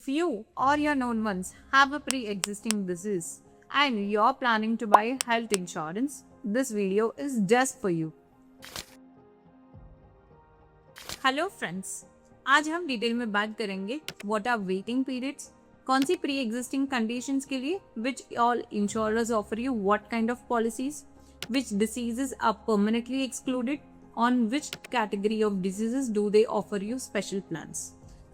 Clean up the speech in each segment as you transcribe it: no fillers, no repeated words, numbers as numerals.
you or your known ones have a pre-existing disease and you're planning to buy health insurance, this video is just for you. Hello friends, आज हम detail में बात करेंगे what are waiting periods, कौन C pre existing conditions के लिए which all insurers offer you what kind of policies, which diseases are permanently excluded, on which category of diseases do they offer you special plans.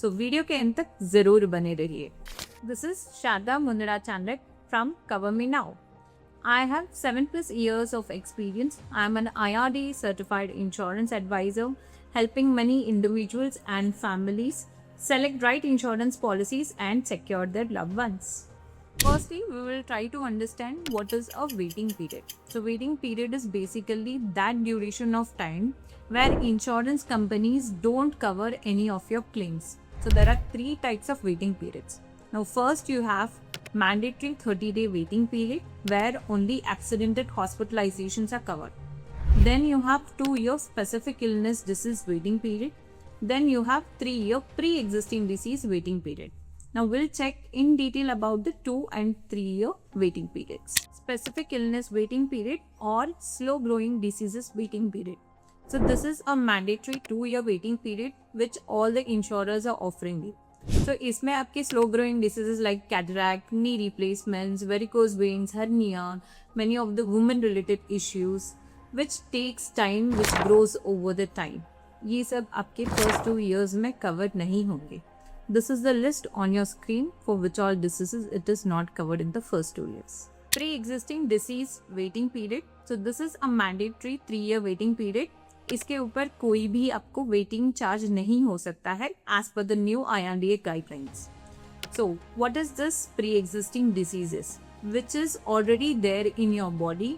So video के अंत तक जरूर बने रहिए. This is Sharda Mundada Chandak from cover me now. I have 7+ years of experience. I am an IRD certified insurance advisor, helping many individuals and families select right insurance policies and secure their loved ones. Firstly, we will try to understand what is a waiting period. So, waiting period is basically that duration of time where insurance companies don't cover any of your claims. So, there are 3 types of waiting periods. Now, first you have mandatory 30-day waiting period where only accidental hospitalizations are covered. Then you have 2-year specific illness disease waiting period. Then you have 3-year pre-existing disease waiting period. Now we'll check in detail about the 2 and 3-year waiting periods. Specific illness waiting period or slow growing diseases waiting period. So this is a mandatory 2-year waiting period which all the insurers are offering you. So इसमें आपके slow growing diseases like cataract, knee replacements, varicose veins, hernia, many of the women related issues which takes time, which grows over the time. ये सब आपके first 2 years में covered नहीं होंगे. This is the list on your screen for which all diseases it is not covered in the first 2 years. Pre-existing disease waiting period. So this is a mandatory 3-year waiting period. इसके ऊपर कोई भी आपको waiting charge नहीं हो सकता है as पर the new IRDA guidelines. So what is this pre existing diseases which is already there in your body,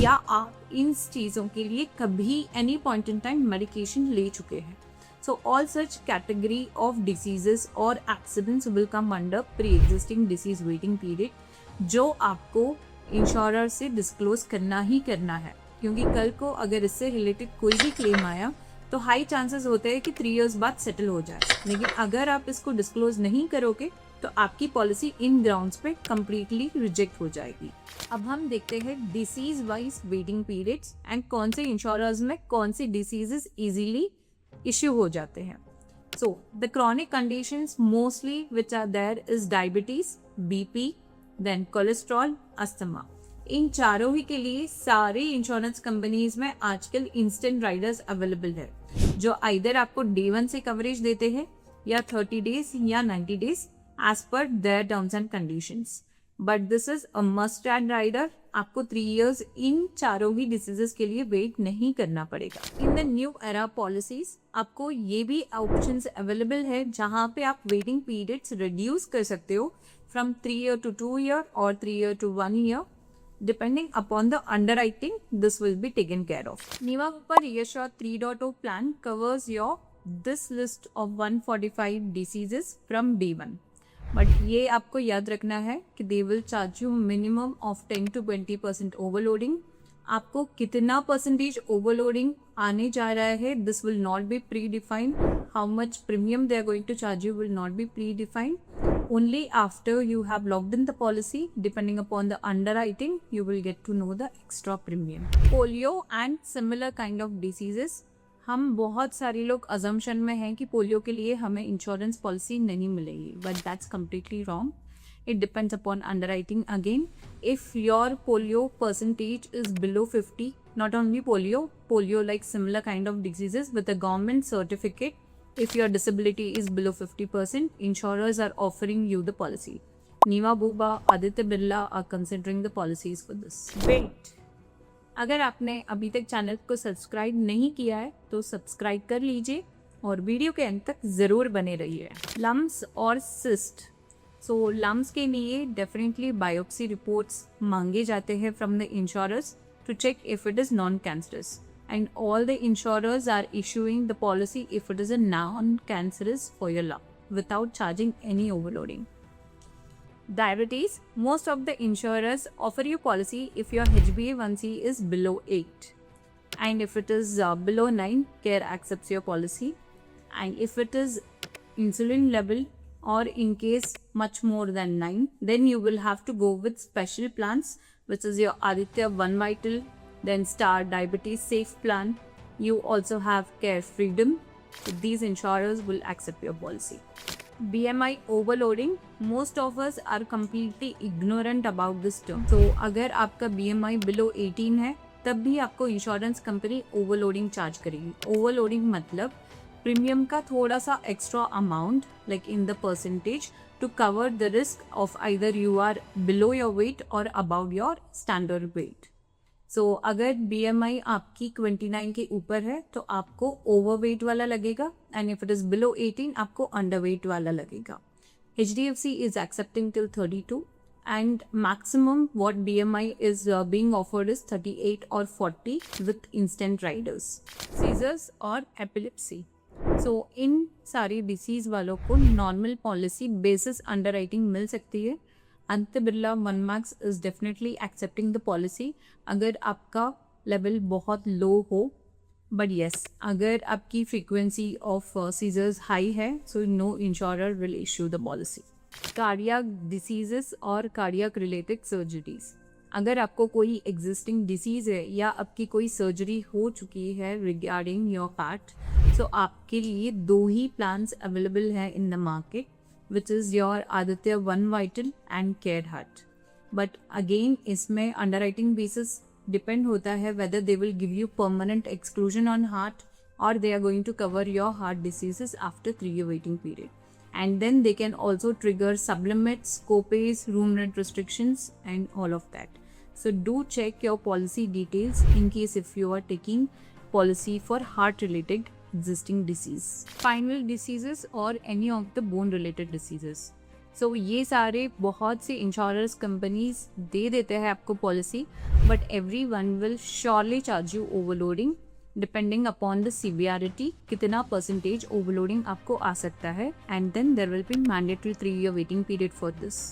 या आप इन चीज़ों के लिए कभी any point in time medication ले चुके हैं. So all such category of diseases और accidents will come under pre existing disease waiting period, जो आपको इंश्योरर से डिस्क्लोज करना ही करना है. क्योंकि कल को अगर इससे रिलेटेड कोई भी क्लेम आया तो हाई चांसेस होते हैं कि 3 इयर्स बाद सेटल हो जाए. लेकिन अगर आप इसको डिस्क्लोज नहीं करोगे तो आपकी पॉलिसी इन ग्राउंड्स पे कम्प्लीटली रिजेक्ट हो जाएगी. अब हम देखते हैं disease wise waiting periods and कौन से इंश्योरर्स में कौन सी डिसीजेस इजीली इश्यू हो जाते हैं. So the chronic conditions mostly which are there is diabetes, BP, then cholesterol, asthma. इन चारों ही के लिए सारे इंश्योरेंस कंपनीज में आजकल इंस्टेंट राइडर्स अवेलेबल है जो आइदर आपको डे 1 से कवरेज देते हैं या 30 डेज या 90 days as per their terms and conditions. But this is a must add rider. आपको 3 इयर्स इन चारों ही डिसीजेस के लिए वेट नहीं करना पड़ेगा. In the new era policies आपको ये भी ऑप्शंस अवेलेबल है जहां पे आप वेटिंग पीरियड्स रिड्यूस कर सकते हो फ्रॉम 3 ईयर टू 2 ईयर और 3 year to 1 year. Depending upon the underwriting, this will be taken care of. Niva Bupa Reassure 3.0 plan covers your this list of 145 diseases from day 1. But ये आपको याद रखना है कि they will charge you minimum of 10 to 20% overloading. आपको कितना percentage overloading आने जा रहा है this will not be predefined. How much premium they are going to charge you will not be predefined. Only after you have logged in the policy, depending upon the underwriting, you will get to know the extra premium. Polio and similar kind of diseases. हम बहुत सारे लोग assumption में हैं कि polio के लिए हमें इंश्योरेंस पॉलिसी नहीं मिलेगी, but that's completely wrong. It depends upon underwriting again. If your polio percentage is below 50, not only polio like similar kind of diseases with a government certificate. If your disability is below 50%, insurers are offering you the policy. Niva Bupa, Aditya Birla are considering the policies for this. Wait! अगर आपने अभी तक channel को subscribe नहीं किया है तो subscribe कर लीजिए और वीडियो के अंत तक ज़रूर बने रहिए. लम्स और सिस्ट. सो लम्स के लिए डेफिनेटली बायोप्सी रिपोर्ट्स मांगे जाते हैं from the insurers to check if it is non cancerous. And all the insurers are issuing the policy if it is a non-cancerous for your lung without charging any overloading. Diabetes, most of the insurers offer you policy if your HbA1c is below 8, and if it is below 9, care accepts your policy, and if it is insulin level or in case much more than 9, then you will have to go with special plans, which is your Aditya One Vital, then Star Diabetes Safe Plan. You also have Care Freedom. So these insurers will accept your policy. BMI overloading, most of us are completely ignorant about this term. So अगर आपका BMI below 18 है तब भी आपको insurance company overloading charge करेगी. Overloading मतलब premium का थोड़ा सा extra amount like in the percentage to cover the risk of either you are below your weight और about your standard weight. So अगर BMI आपकी 29 के ऊपर है तो आपको ओवरवेट वाला लगेगा, and if it is below 18 आपको अंडरवेट वाला लगेगा. HDFC is accepting till 32, and maximum what BMI is being offered is 38 or 40 with instant riders. Seizures और epilepsy. So इन सारी डिसीज वालों को नॉर्मल पॉलिसी बेसिस अंडरराइटिंग मिल सकती है. Aditya Birla One Max is definitely accepting the policy अगर आपका level बहुत लो हो. बट येस, अगर आपकी फ्रीक्वेंसी ऑफ सीजर्स हाई है so no insurer will issue the policy. Cardiac diseases और कार्डियक रिलेटेड सर्जरीज. अगर आपको कोई एग्जिस्टिंग डिसीज है या आपकी कोई सर्जरी हो चुकी है रिगार्डिंग योर हार्ट, सो आपके लिए 2 ही प्लान्स अवेलेबल हैं इन the market, which is your Aditya One Vital and Care Heart. But again इसमें underwriting basis depend होता है whether they will give you permanent exclusion on heart or they are going to cover your heart diseases after 3-year waiting period. And then they can also trigger sublimits, co-pays, room rent restrictions and all of that. So do check your policy details in case if you are taking policy for heart related existing disease. Spinal diseases और any of the bone related diseases. So ये सारे बहुत से insurance companies दे देते हैं आपको policy, but every one will surely charge you overloading depending upon the severity. कितना percentage overloading आपको आ सकता है, and then there will be mandatory 3-year waiting period for this.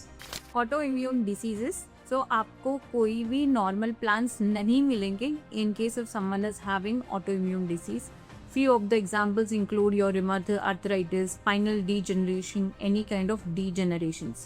Autoimmune diseases. So आपको कोई भी नॉर्मल प्लान्स नहीं मिलेंगे in case of someone is having autoimmune disease. Few of the examples include your rheumatoid arthritis, spinal degeneration, any kind of degenerations.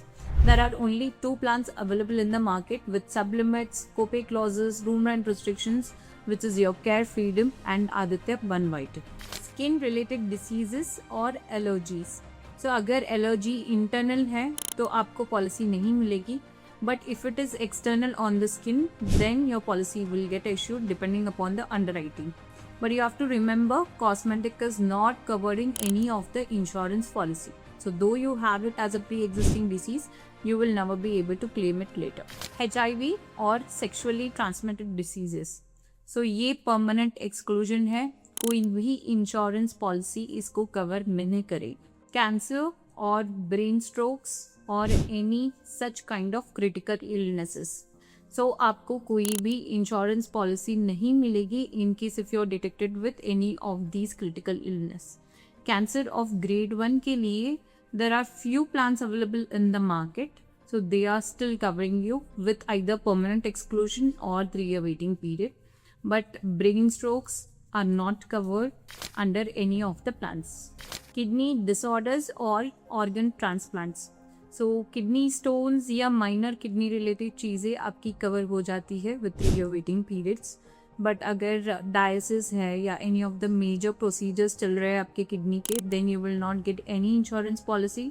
There are only 2 plans available in the market with sublimits, copay clauses, room rent restrictions, which is your Care Freedom and Aditya One Vital. Skin related diseases और allergies. So अगर allergy internal है तो आपको policy नहीं मिलेगी, but if it is external on the skin, then your policy will get issued depending upon the underwriting. But you have to remember, cosmetic is not covered in any of the insurance policy. So though you have it as a pre-existing disease, you will never be able to claim it later. HIV और sexually transmitted diseases. So ये permanent exclusion है, कोई भी insurance policy इसको cover नहीं करेगी. Cancer और brain strokes और any such kind of critical illnesses. सो आपको कोई भी इंश्योरेंस पॉलिसी नहीं मिलेगी in case if you are detected with any of these critical illness. Cancer of grade 1 के लिए there are few plans available in the market, so they are still covering you with either permanent exclusion और 3-year waiting period, but brain strokes are not covered under any of the plans. Kidney disorders और organ transplants. So kidney stones या minor kidney related चीज़ें आपकी cover हो जाती है with 3-year waiting periods, but अगर dialysis है या any of the major procedures चल रहे हैं आपके किडनी के, then you will not get any insurance policy.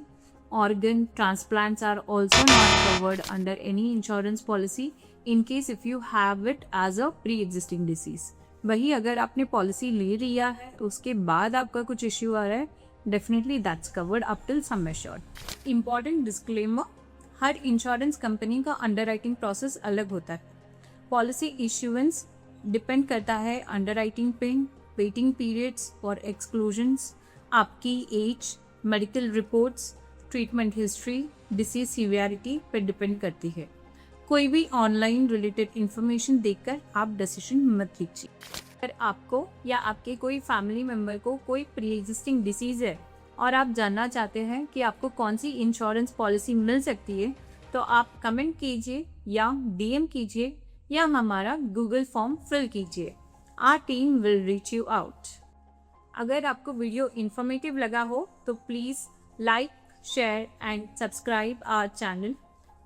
Organ transplants are also not covered under any insurance policy in case if you have it as a pre existing disease. वही अगर आपने policy ले लिया है तो उसके बाद आपका कुछ इश्यू आ रहा है, definitely that's covered up till sum assured. Important disclaimer, her insurance company का अंडरराइटिंग प्रोसेस अलग होता है. पॉलिसी इश्यूएंस डिपेंड करता है अंडरराइटिंग पे, वेटिंग पीरियड्स और एक्सक्लूजन्स, आपकी age, medical reports, treatment history, disease severity पर डिपेंड करती है. कोई भी ऑनलाइन रिलेटेड इंफॉर्मेशन देखकर आप डिसीजन मत लीजिए. अगर आपको या आपके कोई फैमिली मेम्बर को कोई प्री एग्जिस्टिंग डिसीज़ है और आप जानना चाहते हैं कि आपको कौन सी इंश्योरेंस पॉलिसी मिल सकती है, तो आप कमेंट कीजिए या DM कीजिए या हमारा गूगल फॉर्म फिल कीजिए. Our team will reach you out. अगर आपको वीडियो इन्फॉर्मेटिव लगा हो तो please like, share and subscribe our channel.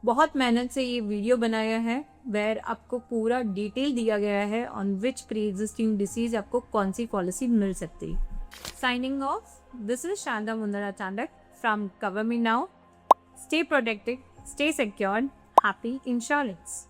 बहुत मेहनत से ये वीडियो बनाया है वेयर आपको पूरा डिटेल दिया गया है on which pre existing disease आपको कौन सी पॉलिसी मिल सकती है। Signing off, this is Shanta Mundra Chandak from cover me now. Stay protected, stay secured, happy insurance.